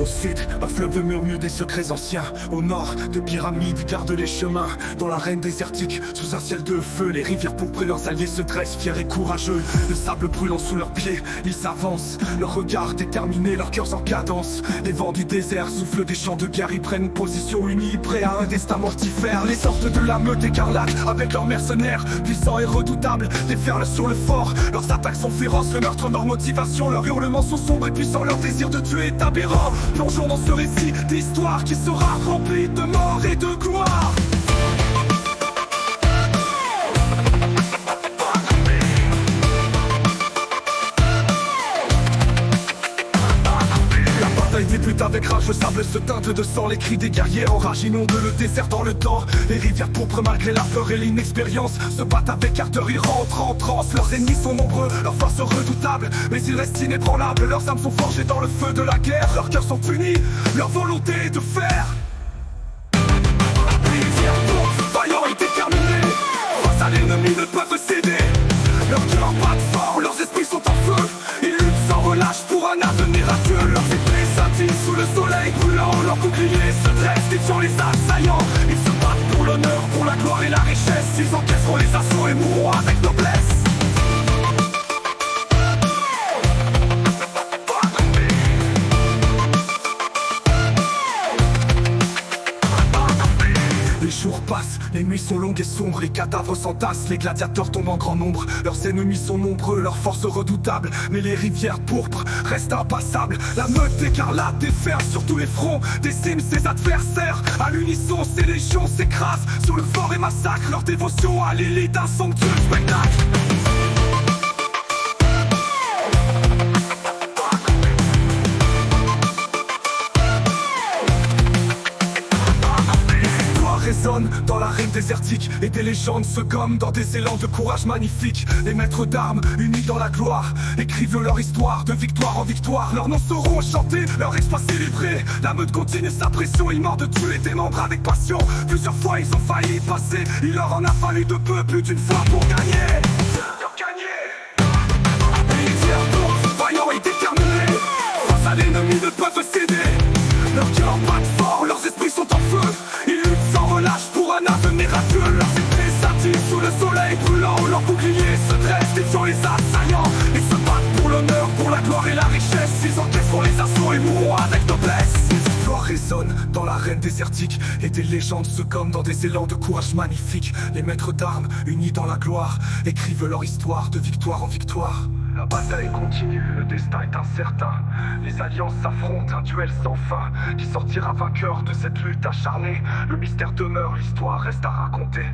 Au sud, un fleuve murmure des secrets anciens. Au nord, de pyramides gardent les chemins. Dans l'arène désertique, sous un ciel de feu, les rivières pourprent et leurs alliés se dressent, fiers et courageux. Le sable brûlant sous leurs pieds, ils avancent. Leur regard déterminé, leurs cœurs en cadence. Les vents du désert soufflent des chants de guerre. Ils prennent position unis, prêts à un destin mortifère. Les sortent de la meute écarlate, avec leurs mercenaires puissants et redoutables, déferlent sur le fort. Leurs attaques sont féroces, le meurtre leur motivation. Leurs hurlements sont sombres et puissants, leur désir de tuer est aberrant. Plongeons dans ce récit d'histoire qui sera rempli de mort et de gloire. La bataille débute avec rage, le sable se teinte de sang. Les cris des guerriers enragés inondent le désert dans le temps. Les rivières pourprent malgré la peur et l'inexpérience se battent avec ardeur, ils rentrent en transe. Leurs ennemis sont nombreux, leurs forces redoutables, mais ils restent inébranlables. Leurs âmes sont forgées dans le feu de la guerre. Leurs cœurs sont unis, leur volonté est de faire. Les rivières pourpres, vaillants et déterminés, face à l'ennemi ne peuvent céder. Leurs cœurs battent fort, leurs esprits sont en feu. Ils luttent sans relâche pour un avenir radieux. Leurs épées scintillent sous le soleil brûlant. Leurs boucliers se dressent, défiant les assaillants. Ils se battent pour l'honneur, pour la gloire et la richesse. Ils encaisseront les assauts et mourront avec noblesse. Les jours passent, les nuits sont longues et sombres, les cadavres s'entassent, les gladiateurs tombent en grand nombre. Leurs ennemis sont nombreux, leurs forces redoutables, mais les rivières pourpres restent impassables. La meute écarlate déferle sur tous les fronts, décime ses adversaires. À l'unisson, ces légions s'écrasent sous le fort et massacrent leur dévotion à l'élite d'un somptueux spectacle. Résonnent dans l'arène désertique et des légendes se gomment dans des élans de courage magnifiques. Les maîtres d'armes, unis dans la gloire, écrivent leur histoire de victoire en victoire. Leurs noms seront chantés, leurs exploits célébrés. La meute continue sa pression, ils mordent de tuer des membres avec passion. Plusieurs fois ils ont failli y passer, il leur en a fallu de peu, plus d'une fois pour gagner. Les rivières pourpres, vaillants et déterminés, face à l'ennemi ne peuvent céder. Leurs cœurs battent fort, leurs esprits sont en feu. Ils luttent sans relâche pour un avenir radieux. Leurs épées scintillent sous le soleil brûlant. Leurs boucliers se dressent, défiant les assaillants. Ils se battent pour l'honneur, pour la gloire et la richesse. Ils encaisseront les assauts et mourront avec noblesse. Les histoires résonnent dans l'arène désertique et des légendes se gomment dans des élans de courage magnifiques. Les maîtres d'armes, unis dans la gloire, écrivent leur histoire de victoire en victoire. La bataille continue, le destin est incertain. Les alliances s'affrontent, un duel sans fin. Qui sortira vainqueur de cette lutte acharnée? Le mystère demeure, l'histoire reste à raconter.